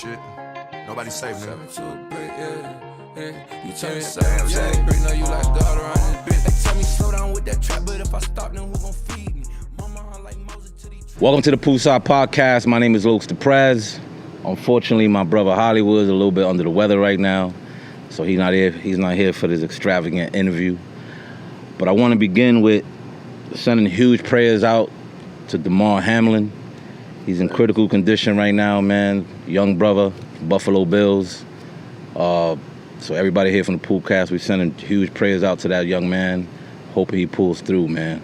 shit. Nobody's safe, nigga. You tell me say, bring up you like God around this bitch. They tell me slow down with that trap, but if I stop, then who gon' feed me? Mama, like Moses to these. Welcome to the Poolside Podcast. My name is the PREZ. Unfortunately, my brother Hollywood is a little bit under the weather right now, so he's not here for this extravagant interview. But I want to begin with sending huge prayers out to Damar Hamlin. He's in critical condition right now, man. Young brother, Buffalo Bills. So everybody here from the Poolcast, we're sending huge prayers out to that young man. Hoping he pulls through, man.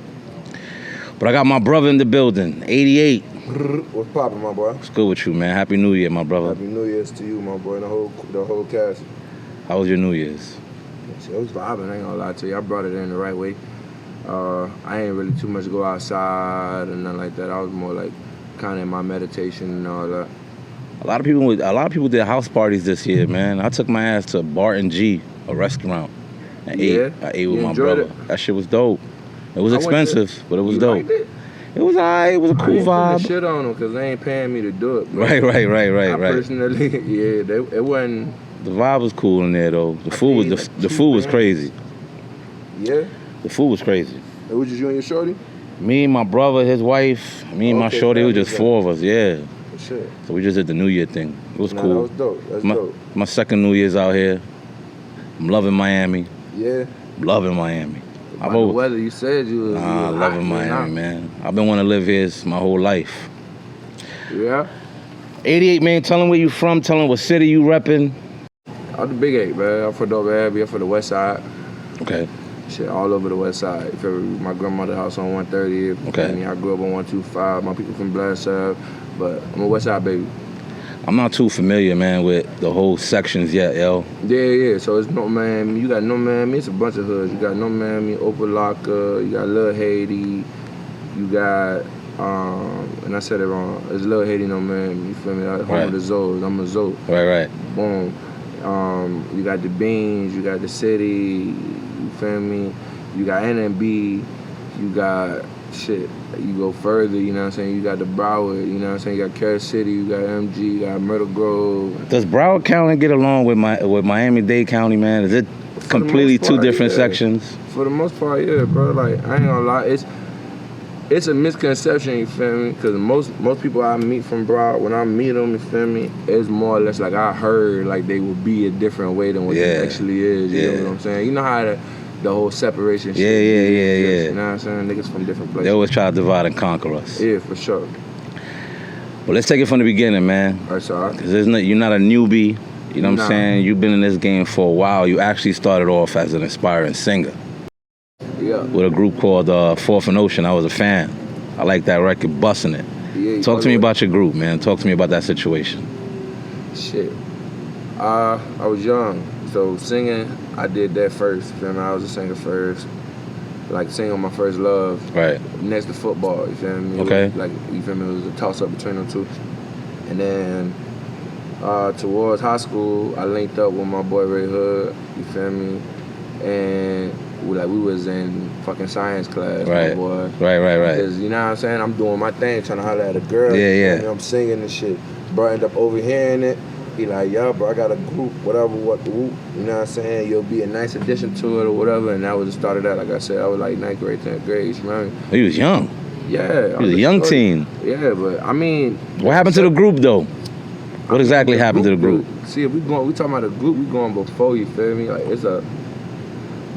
But I got my brother in the building, 88. What's poppin', my boy? What's good with you, man? Happy New Year, my brother. Happy New Year's to you, my boy, the whole cast. How was your New Year's? It was vibing, I ain't gonna lie to you. I brought it in the right way. I ain't really too much go outside and nothing like that. I was more like kind of in my meditation and all that. A lot of people did house parties this year, man. I took my ass to Bar and G, a restaurant. I ate with my brother. That shit was dope. It was expensive, but it was dope. It was alright. It was a cool vibe. Shit on them because they ain't paying me to do it. Bro. Right. Personally, it wasn't. The vibe was cool in there though. The food was crazy. Yeah. The food was crazy. It was just you and your shorty? Me and my brother, his wife, me and my shorty. It was just four of us. Yeah. Shit. So we just did the New Year thing. It was cool. That was dope. That's dope. My second New Year's out here. I'm loving Miami. Yeah. Loving Miami. About the weather, you said you was loving Miami, man. I've been wanting to live here my whole life. Yeah? 88, man, tell them where you from, tell them what city you repping. I'm the Big 8, man. I'm from Dover Abbey. I'm from the west side. Okay. Shit, all over the west side. My grandmother's house on 130. Okay. I grew up on 125. My people from Black Side, but I'm a west side baby. I'm not too familiar, man, with the whole sections yet, yo. Yeah. So it's No Miami. You got No Miami. It's a bunch of hoods. You got No Miami, Opalaka. You got Little Haiti. You got, and I said it wrong. It's Little Haiti, No Miami. You feel me? Home of the Zoes. I'm a Zoe. Right. Boom. You got the Beans. You got the City. You feel me? You got NMB. You got shit. You go further, you know what I'm saying? You got the Broward, you know what I'm saying? You got Carol City, you got MG, you got Myrtle Grove. Does Broward County get along with Miami-Dade County, man? Is it completely two different sections? For the most part, yeah, bro. Like, I ain't gonna lie, it's a misconception, you feel me? Because most people I meet from Broward, when I meet them, you feel me, it's more or less like I heard like they would be a different way than what it actually is. You know what I'm saying? You know how the whole separation shit. Yeah. You know what I'm saying? Niggas from different places. They always try to divide and conquer us. Yeah, for sure. Well, let's take it from the beginning, man. That's all right. Because you're not a newbie. You know what I'm saying? You've been in this game for a while. You actually started off as an aspiring singer. Yeah. With a group called Fourth and Ocean. I was a fan. I like that record, busting it. Yeah, Talk to me about your group, man. Talk to me about that situation. Shit. I was young, so singing, I did that first. You feel me? I was a singer first. Like singing my first love. Right. Next to football, you feel me? Okay. You feel me? It was a toss-up between them two. And then towards high school, I linked up with my boy Ray Hood, you feel me? And we was in fucking science class, my boy. Right. Because, you know what I'm saying? I'm doing my thing, trying to holler at a girl. Yeah. You know, I'm singing and shit. Bro, end up overhearing it. He like, yo, bro, I got a group, whatever, you know what I'm saying? You'll be a nice addition to it or whatever. And that was the start of that. Like I said, I was like 9th grade, 10th grade, you know what I mean? He was young. Yeah. He was a young teen. Yeah, but I mean. What happened to the group, though? What exactly happened to the group? See, if we talking about the group, we going before, you feel me? Like,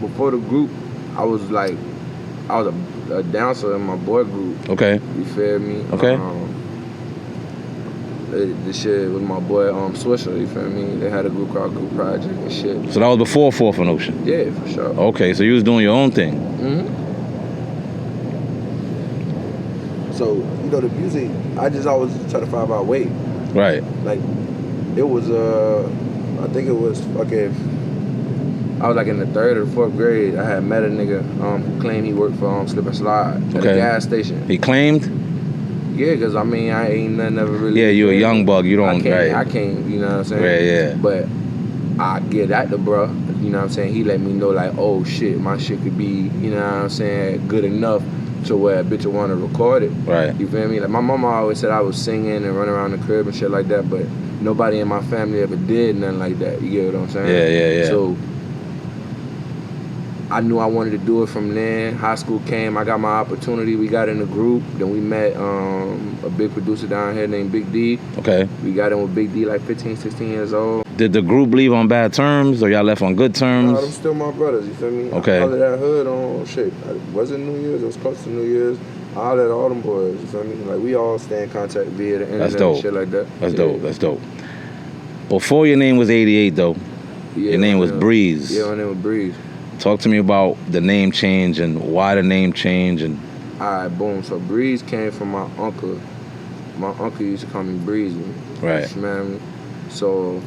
before the group, I was a dancer in my boy group. Okay. You feel me? Okay. The shit with my boy Swisher, you feel me? They had a group called Group Project and shit. So that was before Fourth and Ocean? Yeah, for sure. Okay, so you was doing your own thing. Mm-hmm. So, you know, the music, I just always try to find my way. Right. Like, it was, I think it was, I was like in the 3rd or 4th grade. I had met a nigga who claimed he worked for Slip and Slide at a gas station. He claimed? Yeah, because I mean, I ain't never really. Yeah, you a young bug. You don't, I can't, you know what I'm saying? Yeah. But I get at the bro, you know what I'm saying? He let me know, like, oh shit, my shit could be, you know what I'm saying, good enough to where a bitch would want to record it. Right. You feel me? Like, my mama always said I was singing and running around the crib and shit like that, but nobody in my family ever did nothing like that. You get what I'm saying? Yeah. So I knew I wanted to do it from then. High school came, I got my opportunity. We got in a group. Then we met a big producer down here named Big D. Okay. We got in with Big D like 15, 16 years old. Did the group leave on bad terms, or y'all left on good terms? No, them still my brothers, you feel me? Okay. I hollered at Hood on shit. It wasn't New Year's, it was close to New Year's. I hollered at all them boys, you feel me? Like, we all stay in contact via the internet and shit like that. That's dope. Before your name was 88, though, your name was PREZ. Yeah, my name was PREZ. Talk to me about the name change and why the name change. And Alright, boom. So PREZ came from my uncle. My uncle used to call me Breezy. Right. You smell me? So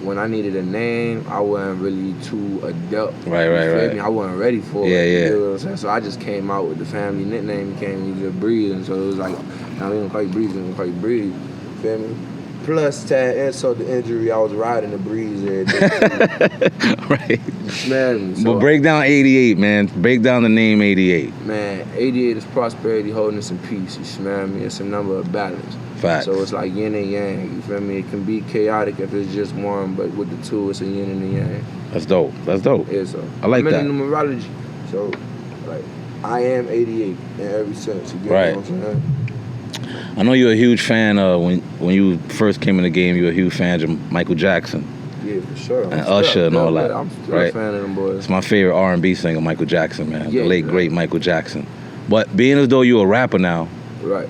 when I needed a name, I wasn't really too adept. Right. Me? I wasn't ready for it. Yeah. You know what I'm saying? So I just came out with the family nickname, became either Breeze, and so it was like, now we don't call you Breeze, we don't call you Breeze. Feel me? Plus, to add insult to injury, I was riding the Breeze every day. right. You smell me? So, But break down 88, man. Break down the name 88. Man, 88 is prosperity, wholeness, and peace. You smell me? It's a number of balance. Facts. So it's like yin and yang, you feel me? It can be chaotic if it's just one, but with the two, it's a yin and a yang. That's dope. Yeah, so I like that. I'm in numerology, so like I am 88 in every sense. You get Right. what I'm saying? I know you're a huge fan when you first came in the game. You were a huge fan of Michael Jackson Yeah, for sure. and Usher and all that. I'm still right? a fan of them boys. It's my favorite R&B singer, Michael Jackson, man. Yeah, the late man. great Michael Jackson. But being as though you're a rapper now, Right.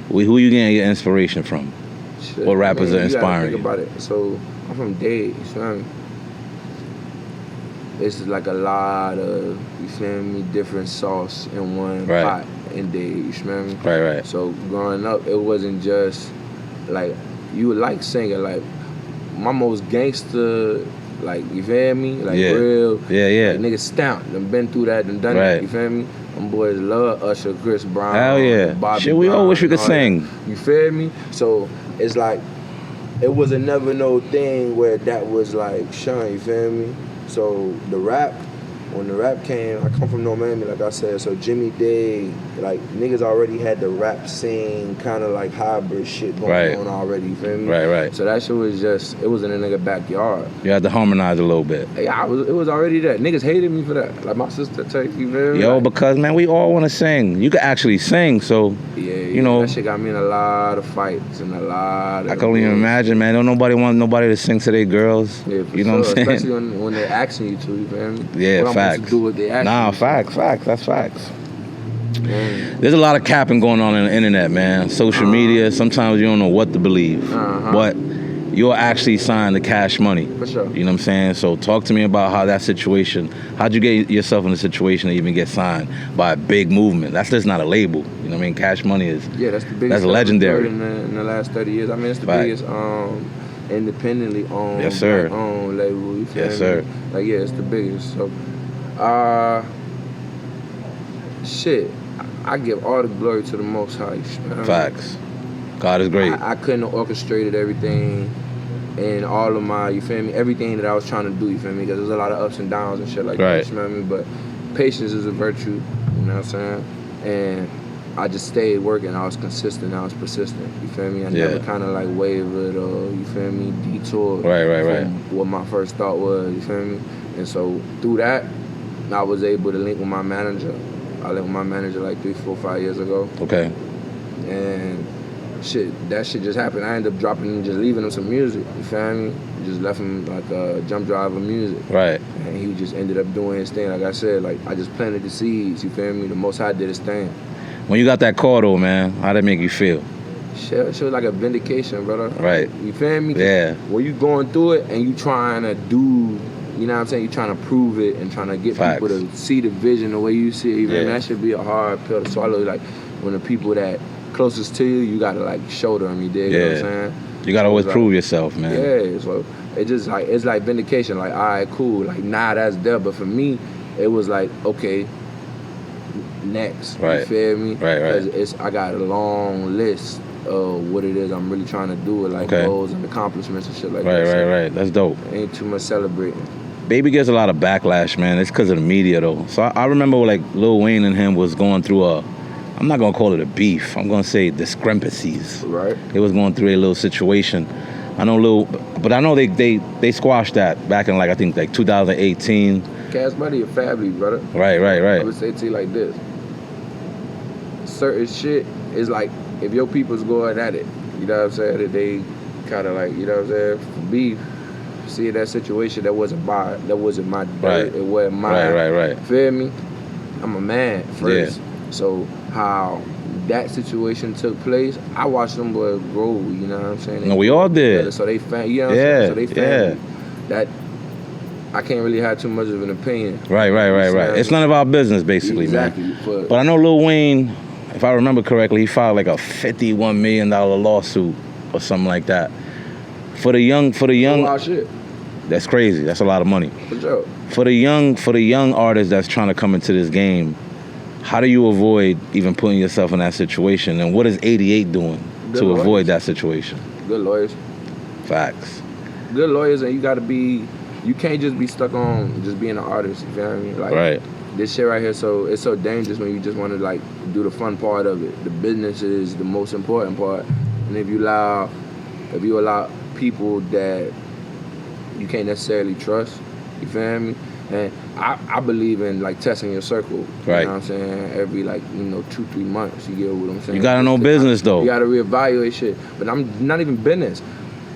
who you getting your inspiration from? Shit, What rappers man, are inspiring you? Gotta think about it. So I'm from Dade, you feel me? It's like a lot of, you feel me, different sauce in one Right. pot in Dade, you feel me? Right. So growing up, it wasn't just like you would like singing. Like my most gangster, like you feel me, like Yeah. real. Yeah. Like, niggas stamped. Done been through that and done Right. that. You feel me? Them boys love Usher, Chris Brown. Hell yeah. Bobby Shit, we all Brown, wish we could and all that. sing. You feel me? So it's like it was a never no thing where that was like shine. You feel me? So the rap. When the rap came, I come from No Miami, like I said, so Jimmy Day, like, niggas already had the rap scene, kind of like hybrid shit going on already, you feel me? Right. So that shit was just, it was in a nigga backyard. You had to harmonize a little bit. Yeah, it was already that. Niggas hated me for that. Like, my sister take, you feel me? Yo, like, because, man, we all want to sing. You can actually sing, so, you know. That shit got me in a lot of fights and a lot of... I can only imagine, man. Don't nobody want nobody to sing to their girls. Yeah, for you know sure. what I'm saying? Especially when they're asking you to, you feel me? Yeah, what facts. I'm supposed to do what they asking Nah, you to. facts. That's facts. There's a lot of capping going on the internet, man. Social media, sometimes you don't know what to believe. But you'll actually sign the Cash Money. For sure. You know what I'm saying? So talk to me about how that situation, how'd you get yourself in a situation to even get signed by a big movement? That's just not a label. You know what I mean? Cash Money is, Yeah, that's the biggest. that's legendary. In the last 30 years. I mean, it's the Fact. biggest independently owned, Yes, sir. owned label. You feel Yes, me? sir. Like, yeah, it's the biggest. So, shit, I give all the glory to the Most High. Facts. God is great. I couldn't have orchestrated everything and all of my, you feel me, everything that I was trying to do, you feel me, because there's a lot of ups and downs and shit like Right. that, you feel me, but patience is a virtue, you know what I'm saying, and I just stayed working, I was consistent, I was persistent, you feel me, I never kind of like wavered or, you feel me, detoured from what my first thought was, you feel me, and so through that, I was able to link with my manager. I linked with my manager like 3, 4, 5 years ago. Okay. And that shit just happened. I ended up dropping and just leaving him some music, you feel me? Just left him like a jump drive of music. Right. And he just ended up doing his thing. Like I said, like I just planted the seeds, you feel me? The Most High did his thing. When you got that call though, man, how'd that make you feel? Shit was like a vindication, brother. Right. You feel me? Yeah. When you going through it and you trying to do, you know what I'm saying? You trying to prove it and trying to get Facts. people to see the vision the way you see it. Even that should be a hard pill to swallow. Like when the people that closest to you, you gotta like shoulder them. You dig? You know what I'm saying? You gotta always prove yourself, man. Yeah. So it just like it's like vindication. Like, all right, cool. Like, nah, that's there. But for me, it was like, okay, next. Right. You feel me? Right. I got a long list of what it is I'm really trying to do with like goals and accomplishments and shit like that. Right. That's dope. Ain't too much celebrating. Baby gets a lot of backlash, man. It's because of the media, though. So I remember like Lil Wayne and him was going through I'm not going to call it a beef. I'm going to say discrepancies. Right. They was going through a little situation. I know they squashed that back in like I think like 2018. Cash Money a family, brother. Right. I would say to you like this. Certain shit is like, if your people's going at it, you know what I'm saying, that they kind of like, you know what I'm saying, for me, see that situation, that wasn't my dirt, it wasn't mine. Right. Feel me? I'm a man first. Yeah. So how that situation took place, I watched them boys grow, you know what I'm saying? No, we all did. So they you know what I'm saying? So they family. That I can't really have too much of an opinion. Right. It's none of our business, basically, exactly, man. But I know Lil Wayne, if I remember correctly, he filed like a $51 million lawsuit or something like that. For the young, Shit. That's crazy. That's a lot of money. For sure. For the young artist that's trying to come into this game, how do you avoid even putting yourself in that situation? And what is 88 doing to avoid that situation? Good lawyers. Facts. Good lawyers, and you can't just be stuck on just being an artist, you feel what I mean? Like, right. This shit right here, so it's so dangerous when you just want to like do the fun part of it. The business is the most important part, and if you allow people that you can't necessarily trust, you feel me? And I believe in like testing your circle. Right. You know what I'm saying? Every like, 2-3 months, you get what I'm saying? You gotta know business though. You gotta reevaluate shit. But I'm not even business.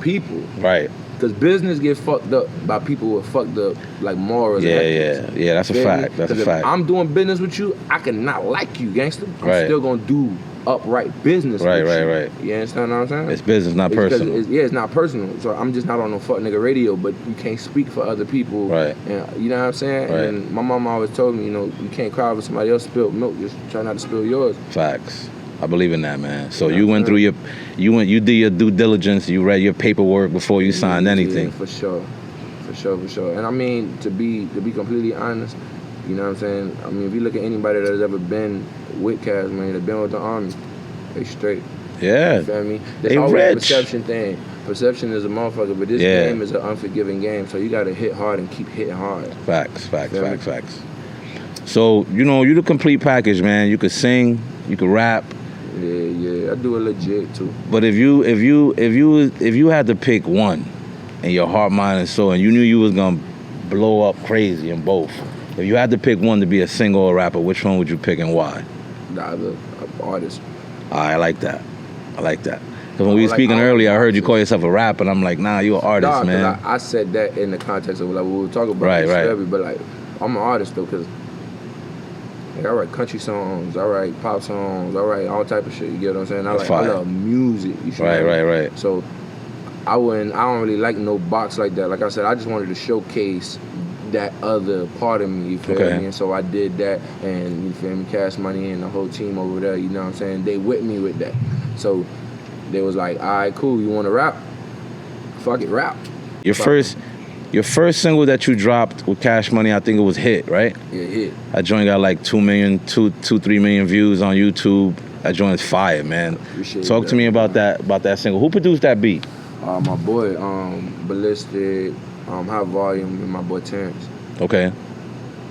People. Right. Because business gets fucked up by people with fucked up like morals. Yeah. That's a fact. That's a fact. If I'm doing business with you, I cannot like you, gangster. I'm still gonna do upright business with you. Right. You understand what I'm saying? It's business, not personal. It's not personal. So I'm just not on no fuck nigga radio, but you can't speak for other people. Right. And, you know what I'm saying? Right. And my mom always told me, you can't cry over somebody else spilled milk. Just try not to spill yours. Facts. I believe in that, man. So you went through you did your due diligence. You read your paperwork before you signed anything. Yeah, for sure. And I mean, to be completely honest, you know what I'm saying? I mean, if you look at anybody that's ever been with Cash, man, that's been with the Army, they straight. Yeah. You feel me? They There's always rich. a perception thing. Perception is a motherfucker, but this game is an unforgiving game, so you gotta hit hard and keep hitting hard. Facts. So, you the complete package, man. You could sing, you could rap. Yeah, I do it legit too. But if you had to pick one in your heart, mind, and soul, and you knew you was gonna blow up crazy in both, if you had to pick one to be a singer or a rapper, which one would you pick and why? The artist. I like that. Because when we were speaking earlier, I heard you call yourself a rapper, and I'm like, nah, you're an artist, man. I said that in the context of like what we were talking about. Right. But like, I'm an artist though, because I write country songs, I write pop songs, I write all type of shit. You get what I'm saying? I love music. You feel me? Right. So I don't really like no box like that. Like I said, I just wanted to showcase that other part of me. You feel me? And so I did that, and you feel me? Cash Money and the whole team over there. You know what I'm saying? They with me with that. So they was like, all right, cool. You want to rap? Fuck it, rap. Your first single that you dropped with Cash Money, I think it was Hit, right? Yeah, Hit. That joint got like 3 million views on YouTube. That joint's fire, man. Talk to me about that single. Who produced that beat? My boy, Ballistic, High Volume, and my boy Terrence. Okay.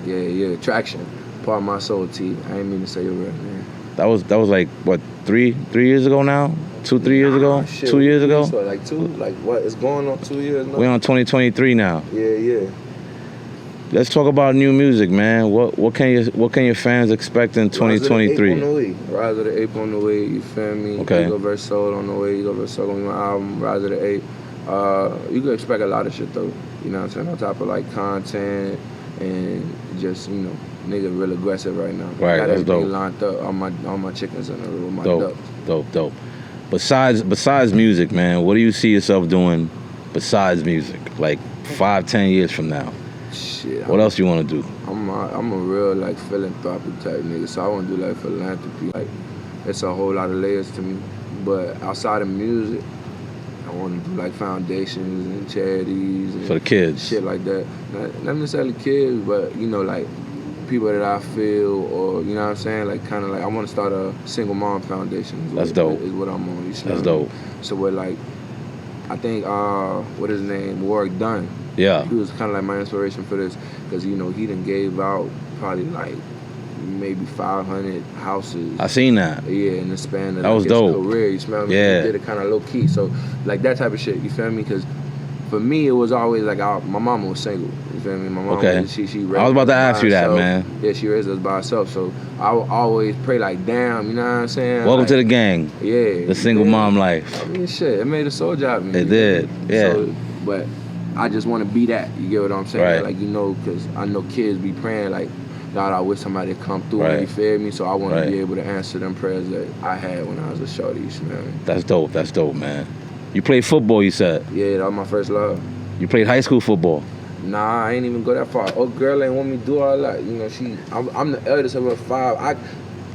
Yeah, Traction. Part of my soul, T. I ain't mean to say your real name. That was like, what, 3 years ago now? 2-3 years ago? Shit, 2 years ago? So like what? It's going on 2 years now? We're on 2023 now. Yeah. Let's talk about new music, man. What can your fans expect in 2023? Rise of the Ape on the way, you feel me? Okay. Ego vs. Soul on the way, Ego vs. Soul on my album, Rise of the Ape. You can expect a lot of shit though, you know what I'm saying? On top of like content and just, nigga real aggressive right now. Right, got that's everything dope. lined up, all my chickens in a row with my ducks. Dope. Besides music, man, what do you see yourself doing besides music? Like 5-10 years from now? Shit. What else you want to do? I'm a real like philanthropy type nigga, so I want to do like philanthropy. Like it's a whole lot of layers to me. But outside of music, I want to do like foundations and charities and for the kids, shit like that. Not necessarily kids, but like people that I feel, or you know what I'm saying, like kind of like I want to start a single mom foundation. That's dope. Is what I'm on. That's dope. So we're like, I think what his name, Warwick Dunn. Yeah. He was kind of like my inspiration for this, because he done gave out probably like maybe 500 houses. I seen that. Yeah, in the span of that was his dope. career, you smell me? Yeah. He did it kind of low key, so like that type of shit, you feel me? Because for me, it was always like my mama was single. You feel me? My mom, Okay. she raised I was about to us ask by you that, herself. man. Yeah, she raised us by herself, so I would always pray like, damn, you know what I'm saying? Welcome like, to the gang. Yeah. The single mom life. I mean, shit, it made a soldier out of me. It did, yeah. So, but I just want to be that. You get what I'm saying? Right. Like, you know, because I know kids be praying like, God, I wish somebody would come through. Right. You feel me? So I want Right. to be able to answer them prayers that I had when I was a shorty. You smell me? That's dope. That's dope, man. You played football, you said. Yeah, that was my first love. You played high school football. Nah, I ain't even go that far. Oh, girl ain't want me to do all that. You know, I'm the eldest of her 5.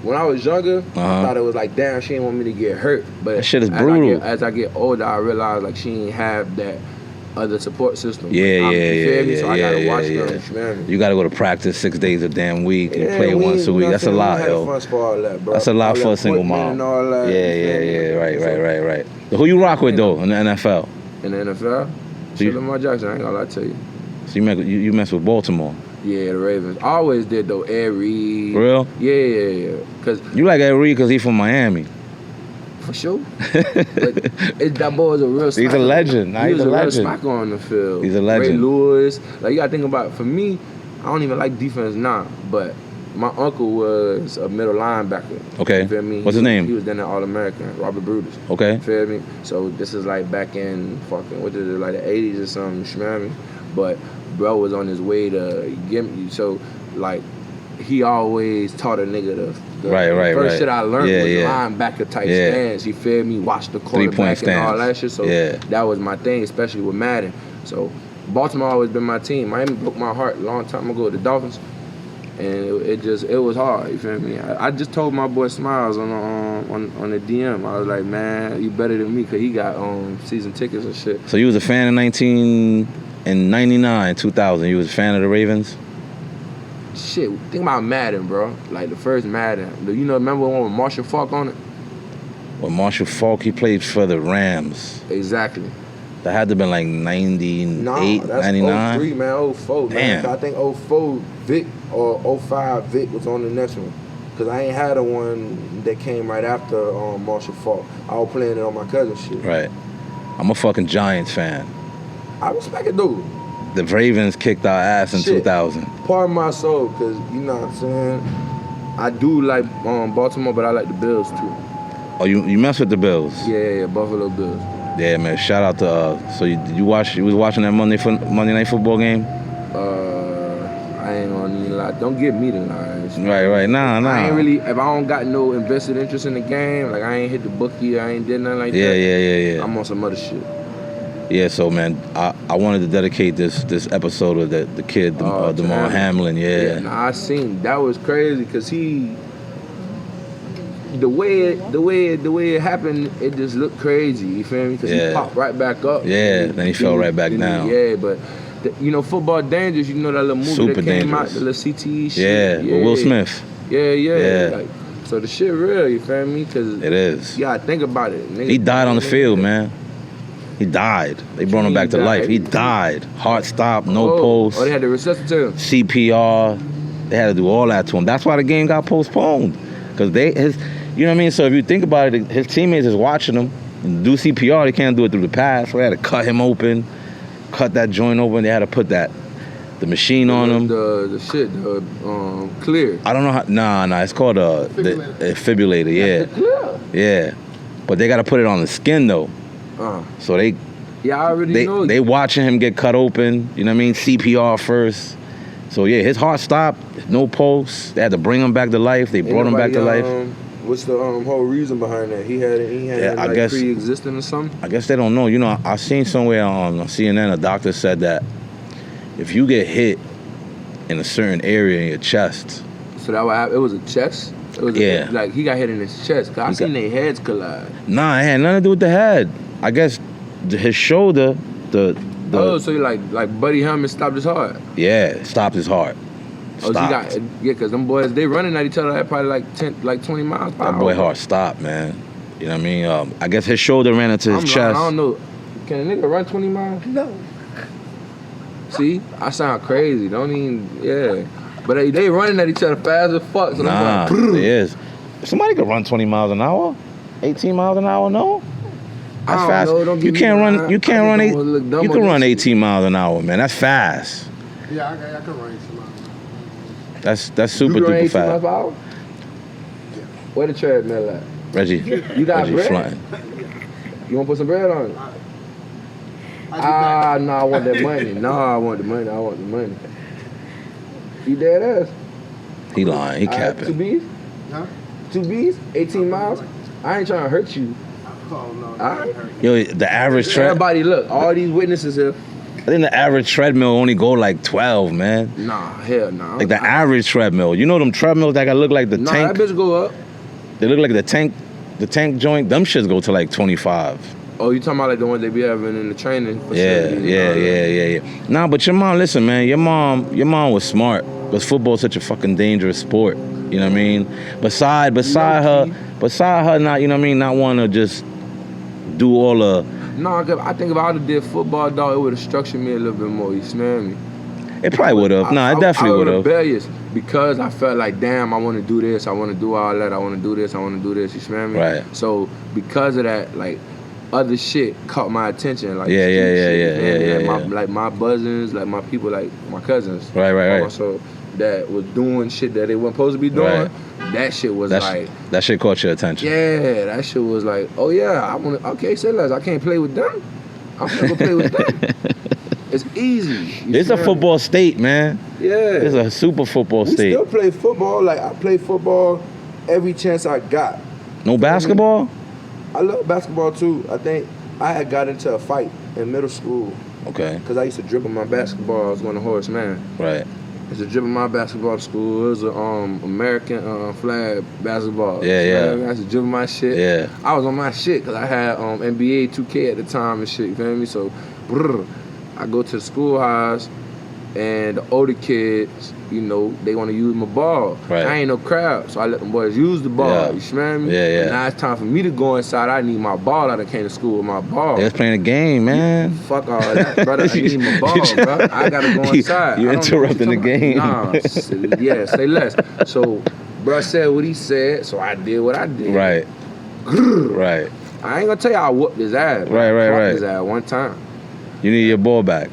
When I was younger, I thought it was like, damn, she didn't want me to get hurt. But That shit is brutal. As I get older, I realized like she didn't have that other support system. Yeah, You feel me? yeah, So I gotta yeah, watch yeah. them. You feel me? You got to go to practice 6 days a damn week. You play we once ain't- a you week. know That's a what I'm lot, saying? We yo. had funds for all that, bro. That's a lot All for a that single equipment mom. and all that, you feel me? Yeah. Right. So who you rock with though in the NFL? In the NFL, So you- Lamar Jackson, I ain't gonna lie to you. So you mess with Baltimore. Yeah, the Ravens. I always did though, Ed Reed. Real? Yeah. Cause You like Ed Reed because he's from Miami. for sure. But that boy is a real He's a smacker. legend. Nah, He he's was a a real legend. smacker on the field. He's a Ray legend. Lewis. Like, you gotta think about it. For me, I don't even like defense now, but my uncle was a middle linebacker. Okay. You feel me? What's his name? He was then an All-American, Robert Brutus. Okay. You feel me? So this is like back in fucking, what is it, like the 80s or something, you smell me? But bro was on his way to get me. So, like, he always taught a nigga the Right. first shit I learned was Yeah. linebacker type Yeah. stance. You feel me? Watch the quarterback and all that shit. So Yeah. that was my thing, especially with Madden. So Baltimore always been my team. Miami broke my heart a long time ago with the Dolphins, and it was hard. You feel me? I just told my boy Smiles on the DM. I was like, man, you better than me, cause he got season tickets and shit. So you was a fan in 1999, 2000. You was a fan of the Ravens? Shit, think about Madden, bro. Like the first Madden. Remember one with Marshall Faulk on it? Well, Marshall Faulk, he played for the Rams. Exactly. That had to have been like 98, Nah, that's 99. 03, man, 04, man. Damn. I think 04 Vic or 05 Vic was on the next one. Cause I ain't had a one that came right after Marshall Faulk. I was playing it on my cousin's shit. Right. I'm a fucking Giants fan. I respect it though. The Ravens kicked our ass in Shit. 2000. Part of my soul, cause you know what I'm saying. I do like Baltimore, but I like the Bills too. Oh, you mess with the Bills? Yeah, Buffalo Bills. Yeah, man. Shout out to. So you was watching that Monday Night Football game? I ain't gonna need a lot. Don't give me the lines. Right. Nah. I ain't really. If I don't got no invested interest in the game, like I ain't hit the bookie, I ain't did nothing like that. Yeah. I'm on some other shit. Yeah, so man, I wanted to dedicate this episode of the kid, Damar Hamlin. Yeah. Nah, I seen that was crazy because the way it happened, it just looked crazy. You feel me? Because he popped right back up. Yeah, then he fell right back down. Yeah, but football dangerous. You know that little movie Super that came dangerous. out, the little CTE shit. Yeah, with Will Smith. Yeah. Like, so the shit real. You feel me? Because it is. You gotta think about it. Nigga, he died on the field, man. He died. They brought him back to life. He died. Heart stopped, no pulse. Oh, they had to resuscitate him. CPR. They had to do all that to him. That's why the game got postponed. Because you know what I mean? So if you think about it, his teammates is watching him and do CPR. They can't do it through the pass. So they had to cut him open, cut that joint open. They had to put the machine on him. The clear. I don't know how. Nah. It's called the defibrillator. Yeah. Clear. Yeah. But they got to put it on the skin though. So I already know. They watching him get cut open. You know what I mean? CPR first. So yeah, his heart stopped. No pulse. They had to bring him back to life. They brought him back to life. What's the whole reason behind that? He had I guess pre-existing or something. I guess they don't know. You know, I seen somewhere on CNN a doctor said that if you get hit in a certain area in your chest. So that what happened? It was a chest. It was like he got hit in his chest. Cause I seen their heads collide. Nah, it had nothing to do with the head. I guess his shoulder, so like Buddy Hammond stopped his heart. Yeah, stopped his heart. Stopped. So because them boys they running at each other at probably like 20 miles per hour. That boy heart stopped, man. You know what I mean? I guess his shoulder ran into his chest. I don't know. Can a nigga run 20 miles? No. See, I sound crazy. Don't even. Yeah. But they running at each other fast as fuck. So Nah, like, it is. Somebody could run 20 miles an hour, 18 miles an hour. No, that's fast. You can't run. You can't run. You can run 18 miles an hour, man. That's fast. Yeah, I can run 18 miles. That's super you run duper 18 fast. miles per hour? Where the treadmill at? Reggie, You got Reggie bread? flying. You want to put some bread on it? No, I want that money. No, I want the money. I want the money. You dead ass? He lying. He Two capping. B's? Huh? 2 B's? 18 miles? I ain't trying to hurt you. Oh, no. Alright. Yo, the average tread. Everybody, look, all these witnesses here. I think the average treadmill only go like 12, man. Nah, hell nah. Like the average treadmill. You know them treadmills that look like the Nah, tank. that bitch go up. They look like the tank joint. Them shits go to like 25. Oh, you talking about like the ones they be having in the training Yeah, facility? yeah. Nah, but your mom, listen, man. Your mom was smart. But football's such a fucking dangerous sport. You know what I mean? Beside her, not, you know what I mean, not want to just do all the. Nah, I think if I would have did football, dog, it would have structured me a little bit more. You smell me? It probably would have. Nah, it definitely would I have. was rebellious because I felt like, damn, I want to do this. I want to do all that. I want to do this. I want to do this. You smell me? Right. So because of that, like, other shit caught my attention. Like, Yeah. Like my buzzins, like my people, like my cousins. Right. Also, that was doing shit that they weren't supposed to be doing. Right. That shit was like. That shit caught your attention. Yeah, that shit was like, oh yeah, I want to. Okay, say less. I can't play with them. I'm gonna go play with them. It's easy. It's a football state, man. Yeah. It's a super football We state. still play football. Like, I play football every chance I got. No basketball? I love basketball too. I think I had got into a fight in middle school Okay. because I used to dribble my basketball. I was going to horse, man. Right. I used to dribble my basketball to school. It was a American flag basketball. Yeah. I used to dribble my shit. Yeah. I was on my shit because I had NBA 2K at the time and shit. You feel me? So, I go to the schoolhouse and the older kids, you know, they want to use my ball. Right. I ain't no crowd, so I let them boys use the ball. Yeah. You smell me? Yeah. And now it's time for me to go inside. I need my ball. I done came to school with my ball. They was playing a game, man. Fuck all that, brother. I need my ball, bro. I gotta go inside. You I don't know what interrupting the you're game. talking about. Nah, say less. So, bro said what he said, so I did what I did. Right. Right. I ain't gonna tell you I whooped his ass. Right. I whooped his ass one time. You need your ball back.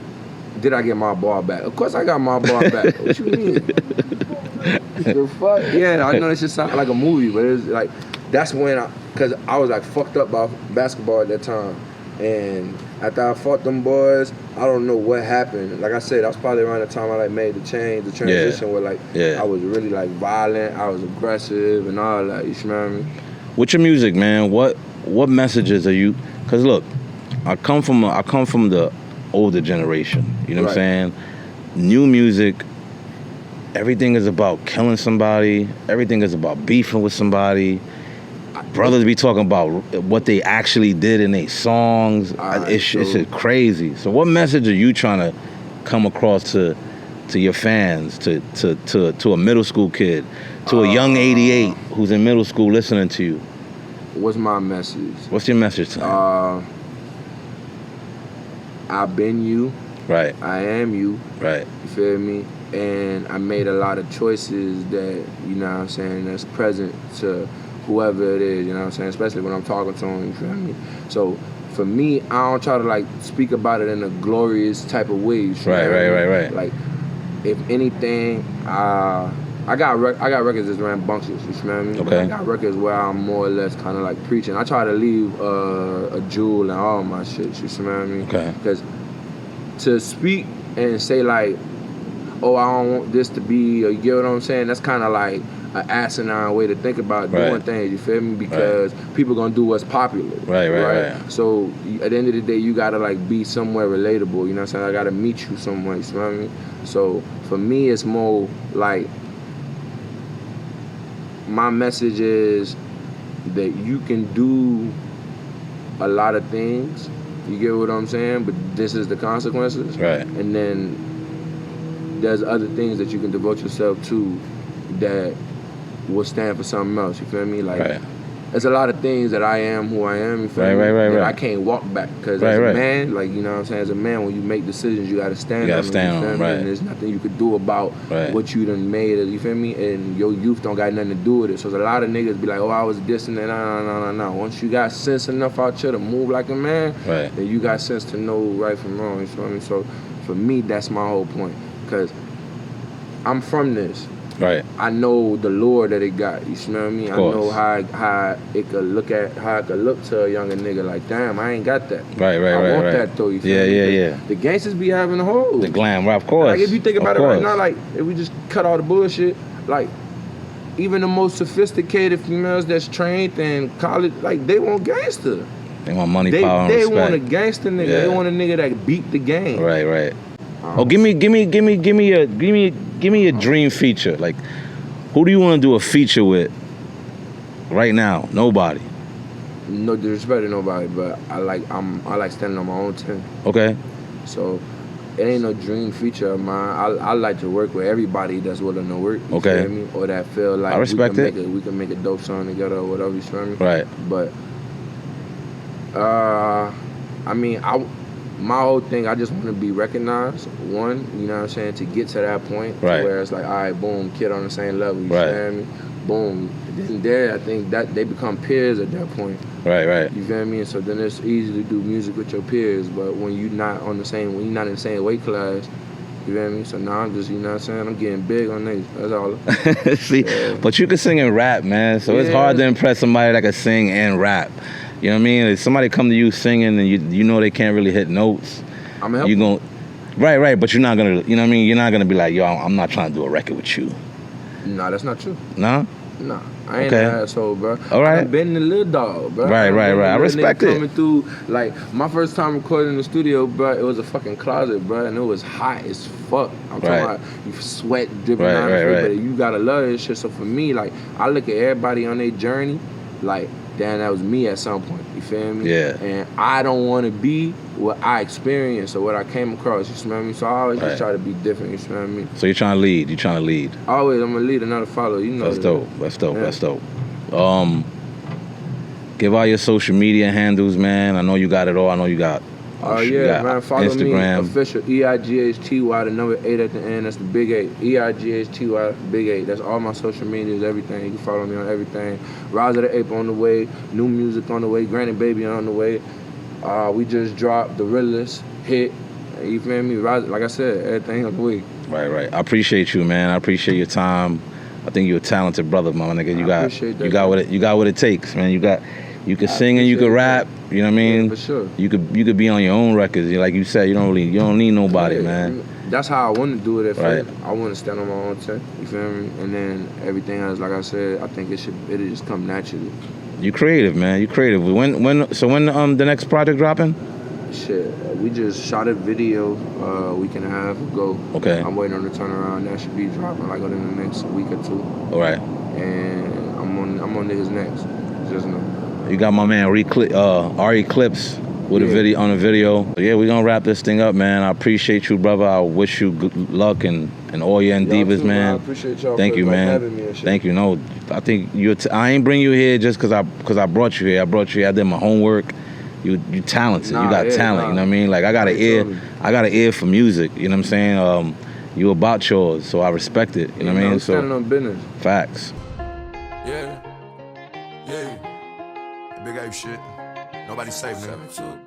Did I get my ball back? Of course I got my ball back. What you mean? The fuck? Yeah, I know this just sounds like a movie, but it's like, that's when cause I was like fucked up by basketball at that time. And after I fought them boys, I don't know what happened. Like I said, that was probably around the time I like made the transition where like I was really like violent, I was aggressive and all that, you smell me? With your music, man, what messages are you? Cause look, I come from the older generation. You know what I'm saying? New music, everything is about killing somebody. Everything is about beefing with somebody. Brothers be talking about what they actually did in their songs. It's crazy. So what message are you trying to come across to your fans, to a middle school kid, to a young 88 who's in middle school listening to you? What's my message? What's your message to them? I've been you. Right. I am you. Right. You feel me? And I made a lot of choices that, you know what I'm saying, that's present to whoever it is, you know what I'm saying? Especially when I'm talking to them, you feel me? So for me, I don't try to like speak about it in a glorious type of way. You feel me? Right. Like, if anything, I got records that's rambunctious, you smell me? Okay. I got records where I'm more or less kind of like preaching. I try to leave a jewel in all my shit, you smell me? Okay. Because to speak and say like, oh, I don't want this to be, or you get what I'm saying? That's kind of like an asinine way to think about doing things, you feel me? Because people gonna do what's popular. Right. So at the end of the day, you gotta like be somewhere relatable, you know what I'm saying? I gotta meet you somewhere, you smell me? So for me, it's more like, my message is that you can do a lot of things, you get what I'm saying? But this is the consequences. Right. And then there's other things that you can devote yourself to that will stand for something else, you feel me? Like, there's a lot of things that I am who I am, you feel me? That I can't walk back. Because as a man, like, you know what I'm saying, as a man, when you make decisions, you got to stand on them, and there's nothing you could do about what you done made, you feel me? And your youth don't got nothing to do with it. So there's a lot of niggas be like, oh, I was dissing it, no. Once you got sense enough out here to move like a man, then you got sense to know right from wrong, you feel me? So for me, that's my whole point. Because I'm from this. Right. I know the lure that it got. You smell me? I know how it could look to a younger nigga like, damn, I ain't got that. Right. I want that though. You feel me? Yeah. The gangsters be having the whole. The glam, right? Of course. Like if you think about it right now, like if we just cut all the bullshit, like even the most sophisticated females that's trained in college, like they want gangster. They want money, power, and They respect. want a gangster nigga. They want a nigga that beat the game. Right. Oh, give me a dream feature. Like, who do you want to do a feature with right now? Nobody. No disrespect to nobody, but I like standing on my own 10. Okay. So it ain't no dream feature of mine. I like to work with everybody that's willing to work. You feel me? Or that feel like I respect we can make a dope song together or whatever. You feel me? Right. But I mean, my whole thing, I just want to be recognized. One, you know what I'm saying, to get to that point to where it's like, all right, boom, kid on the same level. You feel me? Boom. Then there, I think that they become peers at that point. Right. You feel me? And so then it's easy to do music with your peers, but when you're not in the same weight class, you feel me? So now I'm just, you know what I'm saying, I'm getting big on niggas. That's all. See, but you can sing and rap, man. So it's hard to impress somebody that can sing and rap. You know what I mean? If somebody come to you singing and you know they can't really hit notes, I'm helping. You gon' right, but you're not gonna, you know what I mean? You're not gonna be like, yo, I'm not trying to do a record with you. Nah, that's not true. No? Nah, I ain't an asshole, bro. All right. I done been the little dog, bro. Right. I respect it. Coming through, like, my first time recording in the studio, bro, it was a fucking closet, bro, and it was hot as fuck. I'm talking about you sweat dripping down the face, but you gotta love this shit. So for me, like, I look at everybody on their journey, like, damn, that was me at some point. You feel me? Yeah. And I don't want to be what I experienced or what I came across. You smell me? So I always just try to be different. You smell me? So you're trying to lead. Always, I'm a leader, not a follower. You know. That's dope. Give out your social media handles, man. I know you got it all. I know you got. Man, follow Instagram. me, official EIGHTY, the number 8 at the end, that's the big 8. EIGHTY, big 8. That's all my social medias, everything. You can follow me on everything. Rise of the Ape on the way, new music on the way, Granny Baby on the way. We just dropped the realest hit. You feel me? Rise, like I said, everything on the way. Right. I appreciate you, man. I appreciate your time. I think you're a talented brother, my nigga. You got what it takes, man. You can sing and you can rap. You know what I mean? Yeah, for sure. You could be on your own records. Like you said, you don't need nobody, man. That's how I want to do it at first. I want to stand on my own 10. You feel me? And then everything else, like I said, I think it'll just come naturally. You creative, man. You creative. When the next project dropping? Shit, we just shot a video a week and a half ago. Okay. I'm waiting on the turnaround. That should be dropping like within the next week or two. All right. And I'm on niggas next. Just know. You got my man RECLIPZ with a video. Yeah, we're gonna wrap this thing up, man. I appreciate you, brother. I wish you good luck and all your endeavors, man. I appreciate y'all. Thank you, man. Having me and shit. Thank you. No, I think I ain't bring you here just cause I brought you here. I brought you here. I did my homework. You talented. You got talent. You know what I mean? Like I got an ear for music. You know what I'm saying? You about yours, so I respect it. You know what I mean? So standing on business. Facts. Yeah. Big ape shit. Nobody safe, nigga.